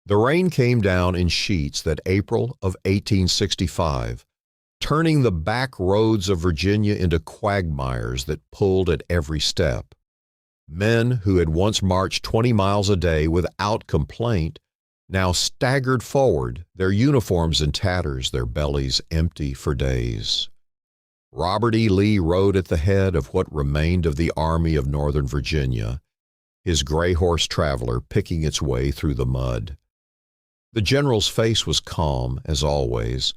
The rain came down in sheets that April of 1865, turning the back roads of Virginia into quagmires that pulled at every step. Men who had once marched 20 miles a day without complaint now staggered forward, their uniforms in tatters, their bellies empty for days. Robert E. Lee rode at the head of what remained of the Army of Northern Virginia, his gray horse traveler picking its way through the mud. The general's face was calm, as always,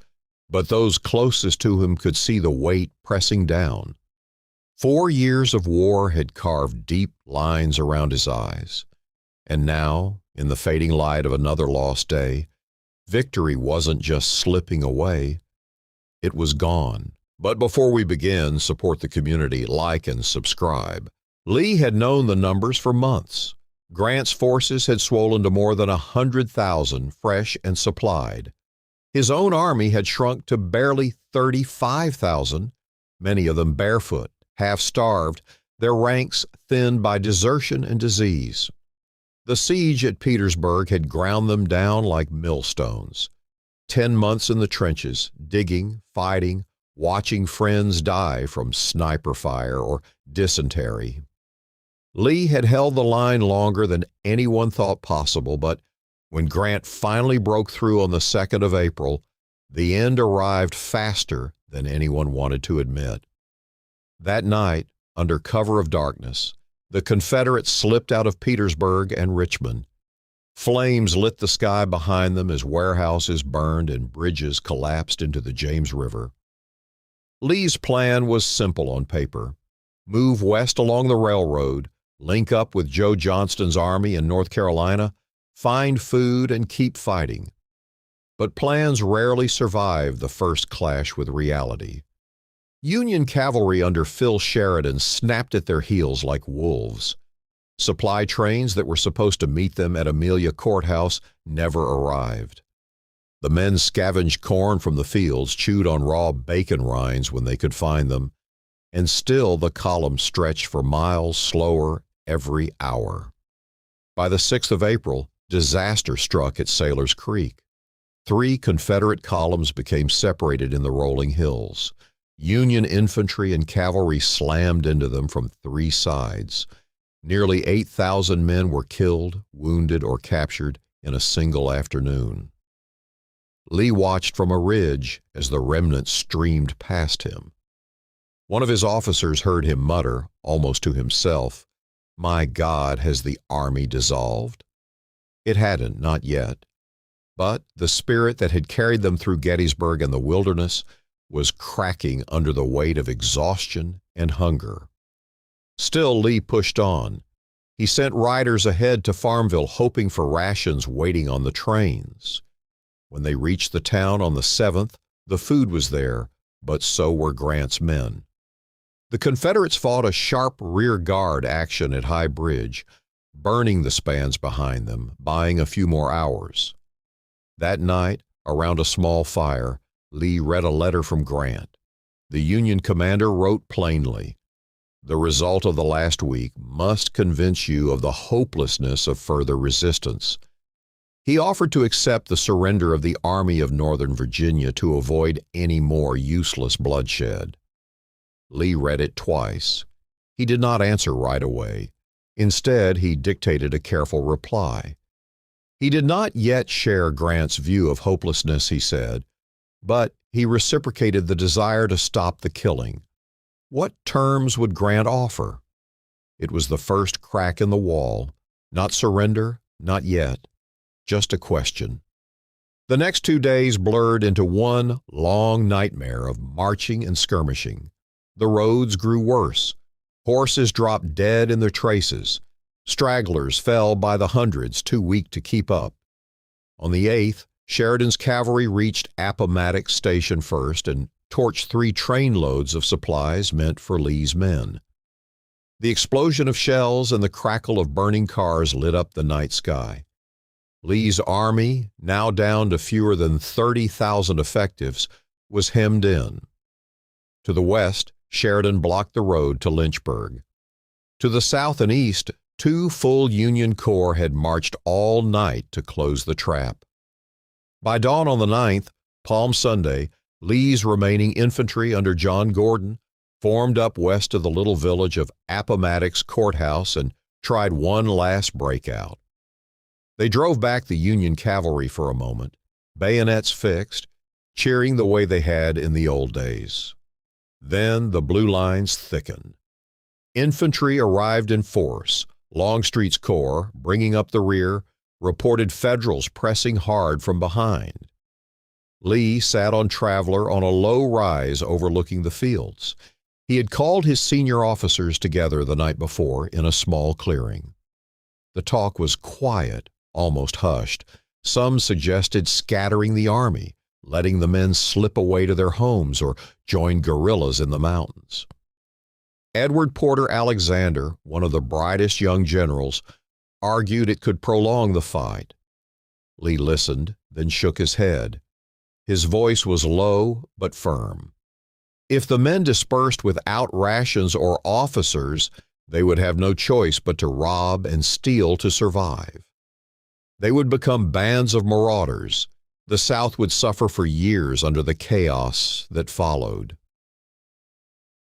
but those closest to him could see the weight pressing down. 4 years of war had carved deep lines around his eyes, and now, in the fading light of another lost day, victory wasn't just slipping away, it was gone. But before we begin, support the community, like and subscribe. Lee had known the numbers for months. Grant's forces had swollen to more than 100,000, fresh and supplied. His own army had shrunk to barely 35,000, many of them barefoot, half-starved, their ranks thinned by desertion and disease. The siege at Petersburg had ground them down like millstones. 10 months in the trenches, digging, fighting, watching friends die from sniper fire or dysentery. Lee had held the line longer than anyone thought possible, but when Grant finally broke through on the 2nd of April, the end arrived faster than anyone wanted to admit. That night, under cover of darkness, the Confederates slipped out of Petersburg and Richmond. Flames lit the sky behind them as warehouses burned and bridges collapsed into the James River. Lee's plan was simple on paper: move west along the railroad, link up with Joe Johnston's army in North Carolina, find food, and keep fighting. But plans rarely survive the first clash with reality. Union cavalry under Phil Sheridan snapped at their heels like wolves. Supply trains that were supposed to meet them at Amelia Courthouse never arrived. The men scavenged corn from the fields, chewed on raw bacon rinds when they could find them, and still the column stretched for miles slower every hour. By the 6th of April, disaster struck at Sailor's Creek. 3 Confederate columns became separated in the rolling hills. Union infantry and cavalry slammed into them from 3 sides. Nearly 8,000 men were killed, wounded, or captured in a single afternoon. Lee watched from a ridge as the remnants streamed past him. One of his officers heard him mutter, almost to himself, "My God, has the army dissolved?" It hadn't, not yet. But the spirit that had carried them through Gettysburg and the wilderness was cracking under the weight of exhaustion and hunger. Still, Lee pushed on. He sent riders ahead to Farmville, hoping for rations waiting on the trains. When they reached the town on the 7th, the food was there, but so were Grant's men. The Confederates fought a sharp rear guard action at High Bridge, burning the spans behind them, buying a few more hours. That night, around a small fire, Lee read a letter from Grant. The Union commander wrote plainly, "The result of the last week must convince you of the hopelessness of further resistance." He offered to accept the surrender of the Army of Northern Virginia to avoid any more useless bloodshed. Lee read it twice. He did not answer right away. Instead, he dictated a careful reply. He did not yet share Grant's view of hopelessness, he said, but he reciprocated the desire to stop the killing. What terms would Grant offer? It was the first crack in the wall. Not surrender, not yet. Just a question. The next 2 days blurred into one long nightmare of marching and skirmishing. The roads grew worse. Horses dropped dead in their traces. Stragglers fell by the hundreds, too weak to keep up. On the 8th, Sheridan's cavalry reached Appomattox Station first and torched 3 trainloads of supplies meant for Lee's men. The explosion of shells and the crackle of burning cars lit up the night sky. Lee's army, now down to fewer than 30,000 effectives, was hemmed in. To the west, Sheridan blocked the road to Lynchburg. To the south and east, 2 full Union corps had marched all night to close the trap. By dawn on the 9th, Palm Sunday, Lee's remaining infantry under John Gordon formed up west of the little village of Appomattox Courthouse and tried one last breakout. They drove back the Union cavalry for a moment, bayonets fixed, cheering the way they had in the old days. Then the blue lines thickened. Infantry arrived in force. Longstreet's corps, bringing up the rear, reported Federals pressing hard from behind. Lee sat on Traveler on a low rise overlooking the fields. He had called his senior officers together the night before in a small clearing. The talk was quiet, almost hushed. Some suggested scattering the army, letting the men slip away to their homes or join guerrillas in the mountains. Edward Porter Alexander, one of the brightest young generals, argued it could prolong the fight. Lee listened, then shook his head. His voice was low but firm. If the men dispersed without rations or officers, they would have no choice but to rob and steal to survive. They would become bands of marauders. The South would suffer for years under the chaos that followed.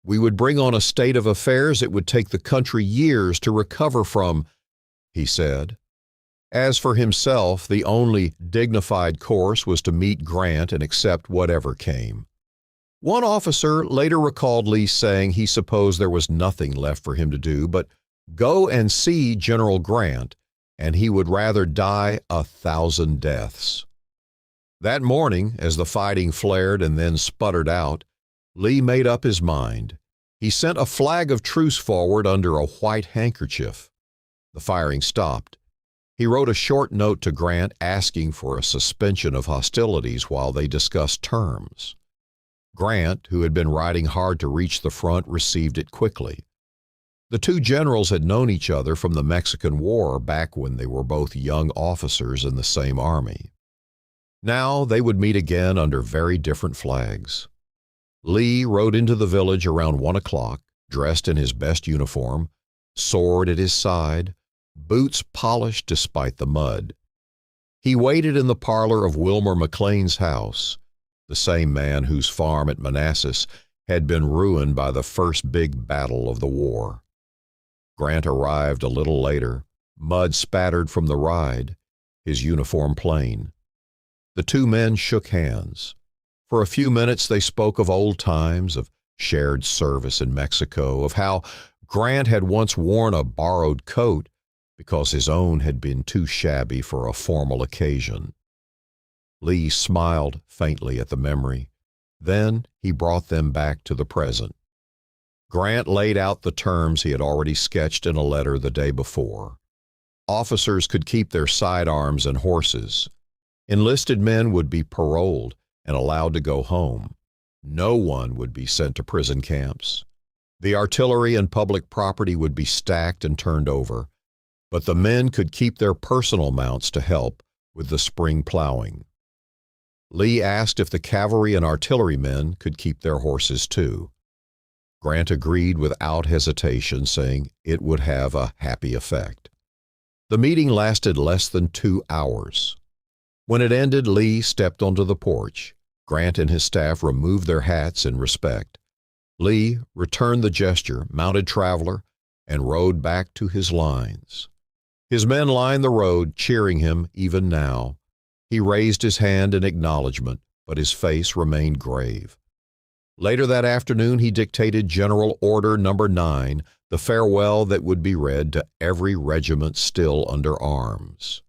We would bring on a state of affairs it would take the country years to recover from, he said. As for himself, the only dignified course was to meet Grant and accept whatever came. One officer later recalled Lee saying he supposed there was nothing left for him to do but go and see General Grant, and he would rather die 1,000 deaths. That morning, as the fighting flared and then sputtered out, Lee made up his mind. He sent a flag of truce forward under a white handkerchief. The firing stopped. He wrote a short note to Grant asking for a suspension of hostilities while they discussed terms. Grant, who had been riding hard to reach the front, received it quickly. The two generals had known each other from the Mexican War back when they were both young officers in the same army. Now they would meet again under very different flags. Lee rode into the village around 1 o'clock, dressed in his best uniform, sword at his side, boots polished despite the mud. He waited in the parlor of Wilmer McLean's house, the same man whose farm at Manassas had been ruined by the first big battle of the war. Grant arrived a little later, mud spattered from the ride, his uniform plain. The two men shook hands. For a few minutes they spoke of old times, of shared service in Mexico, of how Grant had once worn a borrowed coat because his own had been too shabby for a formal occasion. Lee smiled faintly at the memory. Then he brought them back to the present. Grant laid out the terms he had already sketched in a letter the day before. Officers could keep their sidearms and horses. Enlisted men would be paroled and allowed to go home. No one would be sent to prison camps. The artillery and public property would be stacked and turned over, but the men could keep their personal mounts to help with the spring plowing. Lee asked if the cavalry and artillery men could keep their horses too. Grant agreed without hesitation, saying it would have a happy effect. The meeting lasted less than 2 hours. When it ended, Lee stepped onto the porch. Grant and his staff removed their hats in respect. Lee returned the gesture, mounted Traveler, and rode back to his lines. His men lined the road, cheering him even now. He raised his hand in acknowledgement, but his face remained grave. Later that afternoon, he dictated General Order No. 9, the farewell that would be read to every regiment still under arms.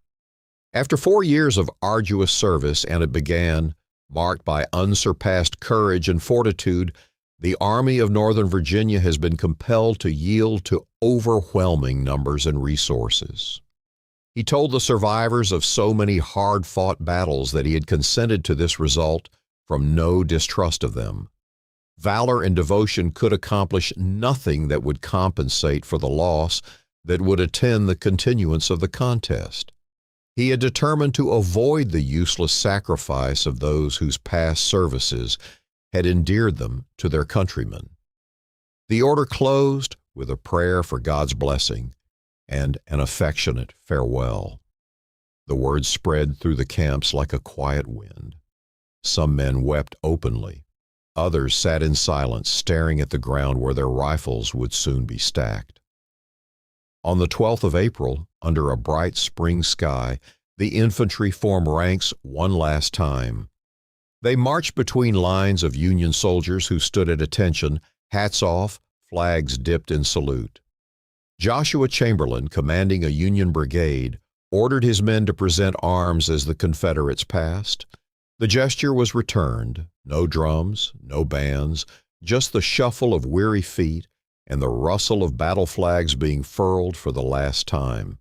After 4 years of arduous service, and it began, marked by unsurpassed courage and fortitude, the Army of Northern Virginia has been compelled to yield to overwhelming numbers and resources. He told the survivors of so many hard-fought battles that he had consented to this result from no distrust of them. Valor and devotion could accomplish nothing that would compensate for the loss that would attend the continuance of the contest. He had determined to avoid the useless sacrifice of those whose past services had endeared them to their countrymen. The order closed with a prayer for God's blessing. and an affectionate farewell. The word spread through the camps like a quiet wind. Some men wept openly. Others sat in silence, staring at the ground where their rifles would soon be stacked. On the 12th of April, under a bright spring sky, the infantry formed ranks one last time. They marched between lines of Union soldiers who stood at attention, hats off, flags dipped in salute. Joshua Chamberlain, commanding a Union brigade, ordered his men to present arms as the Confederates passed. The gesture was returned. No drums, no bands, just the shuffle of weary feet and the rustle of battle flags being furled for the last time.